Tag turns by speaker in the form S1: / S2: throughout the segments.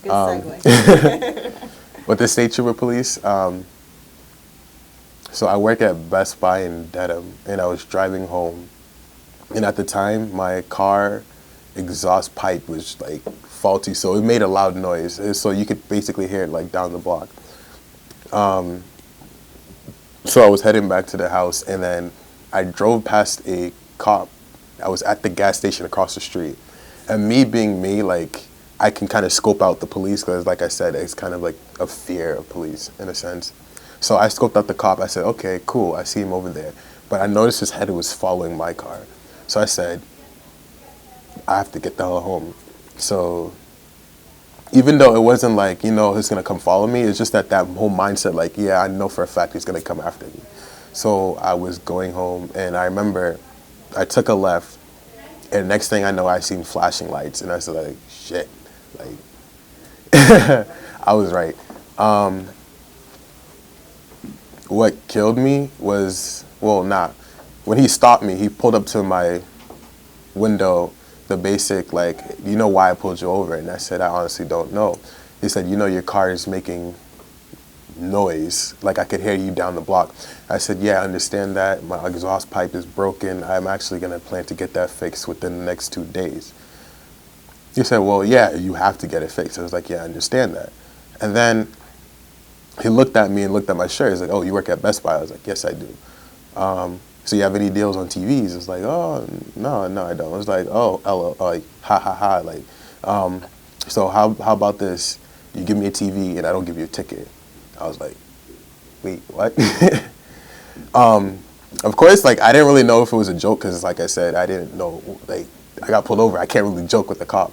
S1: Good segue.
S2: With the state trooper police, so I work at Best Buy in Dedham, and I was driving home, and at the time my car exhaust pipe was like faulty, so it made a loud noise, so you could basically hear it like down the block. So I was heading back to the house, and then I drove past a cop. I was at the gas station across the street, and me being me, like I can kind of scope out the police because, like I said, it's kind of like a fear of police in a sense. So I scoped out the cop. I said, "Okay, cool. I see him over there," but I noticed his head was following my car. So I said, "I have to get the hell home." So even though it wasn't like, he's gonna come follow me, it's just that whole mindset, like, yeah, I know for a fact he's gonna come after me. So I was going home, and I remember I took a left, and next thing I know, I seen flashing lights, and I was like, shit, like, I was right. What killed me was, well, nah, when he stopped me, he pulled up to my window, the basic, like, you know why I pulled you over? And I said, I honestly don't know. He said, your car is making noise, like I could hear you down the block. I said, yeah, I understand that. My exhaust pipe is broken. I'm actually going to plan to get that fixed within the next 2 days. He said, well, yeah, you have to get it fixed. I was like, yeah, I understand that. And then he looked at me and looked at my shirt. He's like, oh, you work at Best Buy? I was like, yes, I do. So you have any deals on TVs? It's like, oh, no, I don't. It's like, oh, LO, like, ha, ha, ha. Like, so how about this? You give me a TV and I don't give you a ticket. I was like, wait, what? Of course, like, I didn't really know if it was a joke because, like I said, I didn't know, like, I got pulled over. I can't really joke with the cop.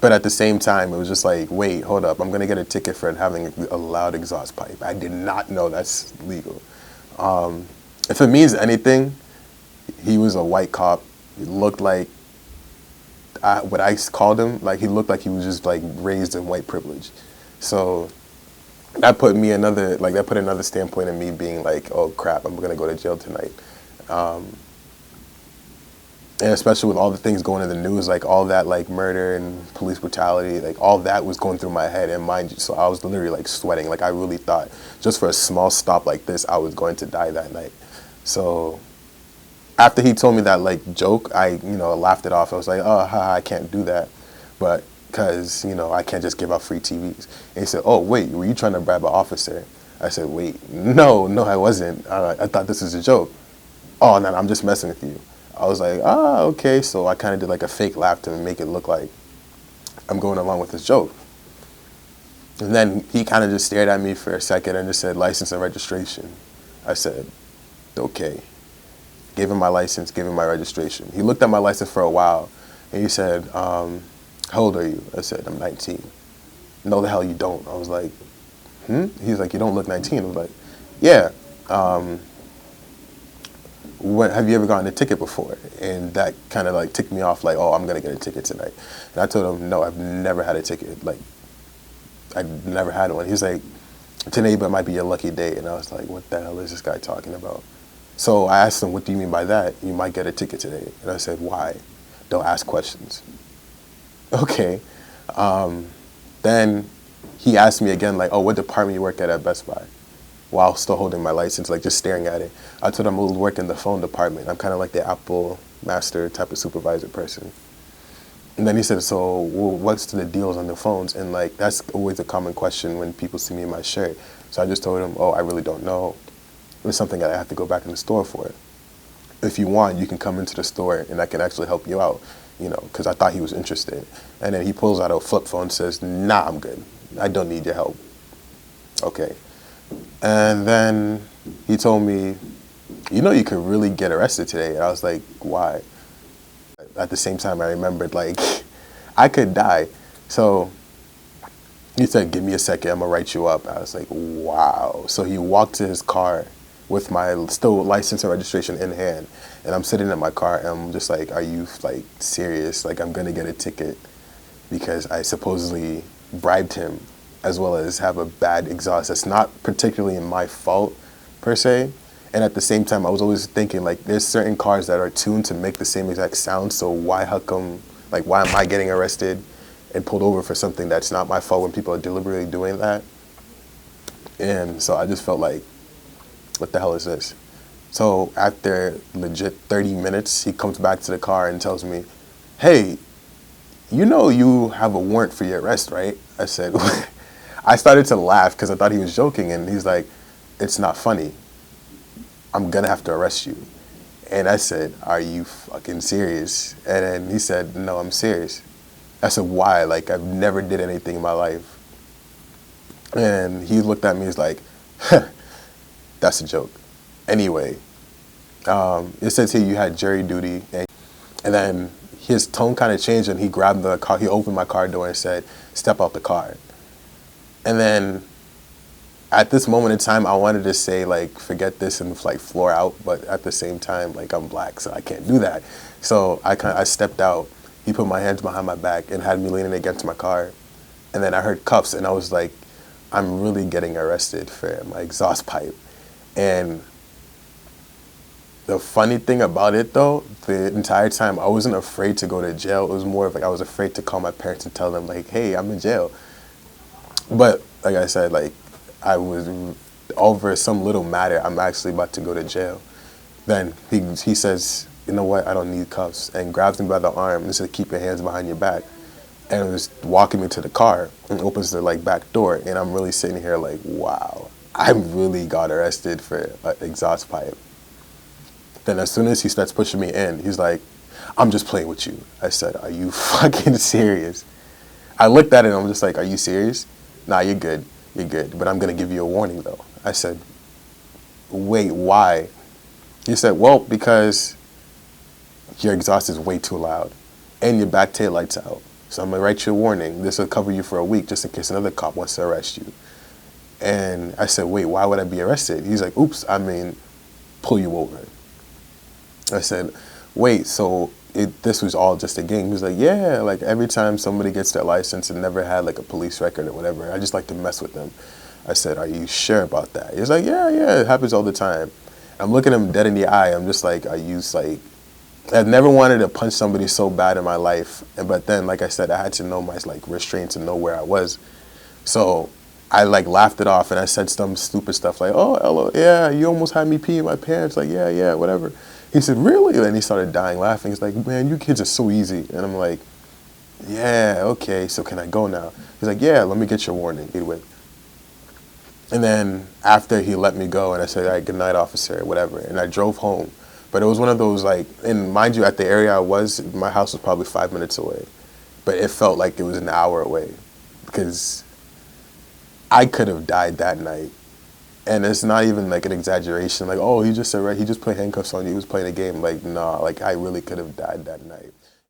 S2: But at the same time, it was just like, wait, hold up. I'm going to get a ticket for having a loud exhaust pipe. I did not know that's legal. If it means anything, he was a white cop. He looked like, what I called him, like he looked like he was just like raised in white privilege. So that put another standpoint in me being like, oh crap, I'm gonna go to jail tonight. And especially with all the things going in the news, like all that like murder and police brutality, like all that was going through my head, and mind you, so I was literally like sweating. Like I really thought just for a small stop like this, I was going to die that night. So after he told me that like joke, I laughed it off. I was like, oh, haha, I can't do that, but because I can't just give out free TVs. And he said, oh wait, were you trying to bribe an officer? I said, wait, no, I wasn't. I thought this was a joke. Oh no, I'm just messing with you. I was like, okay. So I kind of did like a fake laugh to make it look like I'm going along with this joke. And then he kind of just stared at me for a second and just said, license and registration. I said, okay. Gave him my license, gave him my registration. He looked at my license for a while, and he said, how old are you? I said, I'm 19. No, the hell you don't. I was like, He's like, you don't look 19. I was like, yeah. Have you ever gotten a ticket before? And that kind of like ticked me off, like, oh, I'm going to get a ticket tonight. And I told him, no, I've never had a ticket. Like, I never had one. He's like, today but might be your lucky day. And I was like, what the hell is this guy talking about? So I asked him, what do you mean by that? You might get a ticket today. And I said, why? Don't ask questions. Okay. Then he asked me again, like, oh, what department you work at Best Buy? While still holding my license, like just staring at it. I told him I would work in the phone department. I'm kind of like the Apple master type of supervisor person. And then he said, so what's the deals on the phones? And like, that's always a common question when people see me in my shirt. So I just told him, oh, I really don't know. It was something that I have to go back in the store for. If you want, you can come into the store and I can actually help you out, because I thought he was interested. And then he pulls out a flip phone and says, nah, I'm good. I don't need your help. Okay. And then he told me, you could really get arrested today. And I was like, why? At the same time, I remembered, like, I could die. So he said, give me a second, I'm going to write you up. I was like, wow. So he walked to his car with my still license and registration in hand. And I'm sitting in my car, and I'm just like, are you, like, serious? Like, I'm going to get a ticket because I supposedly bribed him, as well as have a bad exhaust. That's not particularly my fault, per se. And at the same time, I was always thinking, like, there's certain cars that are tuned to make the same exact sound, so why am I getting arrested? and pulled over for something that's not my fault when people are deliberately doing that. And so I just felt like, what the hell is this? So after legit 30 minutes, he comes back to the car and tells me, hey, you know you have a warrant for your arrest, right? I said, I started to laugh because I thought he was joking. And he's like, it's not funny. I'm going to have to arrest you. And I said, are you fucking serious? And then he said, no, I'm serious. I said, why? Like, I've never did anything in my life. And he looked at me, he's like, that's a joke. Anyway, it says here you had jury duty. And then his tone kind of changed and he grabbed the car, he opened my car door and said, step out the car. And then at this moment in time, I wanted to say, like, forget this and, like, floor out. But at the same time, like, I'm black, so I can't do that. So I stepped out. He put my hands behind my back and had me leaning against my car. And then I heard cuffs, and I was like, I'm really getting arrested for my exhaust pipe. And the funny thing about it, though, the entire time, I wasn't afraid to go to jail. It was more of like I was afraid to call my parents and tell them, like, hey, I'm in jail. But like I said, like, I was over some little matter, I'm actually about to go to jail. Then he says, you know what, I don't need cuffs, and grabs me by the arm and says, keep your hands behind your back. And was walking me to the car and opens the, like, back door. And I'm really sitting here like, wow, I really got arrested for an exhaust pipe. Then as soon as he starts pushing me in, he's like, I'm just playing with you. I said, are you fucking serious? I looked at it and I'm just like, are you serious? Nah, you're good. You're good. But I'm going to give you a warning, though. I said, wait, why? He said, well, because your exhaust is way too loud and your back tail light's out. So I'm going to write you a warning. This will cover you for a week just in case another cop wants to arrest you. And I said, wait, why would I be arrested? He's like, oops, I mean, pull you over. I said, wait, so this was all just a game? He was like, yeah, like every time somebody gets their license and never had like a police record or whatever, I just like to mess with them. I said, are you sure about that? He was like, yeah, it happens all the time. I'm looking him dead in the eye. I'm just like, I've never wanted to punch somebody so bad in my life. But then, like I said, I had to know my, like, restraint to know where I was. So I, like, laughed it off and I said some stupid stuff like, oh, hello, yeah, you almost had me pee in my pants. Like, yeah, whatever. He said, really? And then he started dying laughing. He's like, man, you kids are so easy. And I'm like, yeah, okay, so can I go now? He's like, yeah, let me get your warning. He went. And then after he let me go and I said, all right, good night, officer, whatever. And I drove home. But it was one of those, like, and mind you, at the area I was, my house was probably 5 minutes away. But it felt like it was an hour away because I could have died that night. And it's not even like an exaggeration. Like, oh, he just put handcuffs on you. He was playing a game. Like, nah, like I really could have died that night.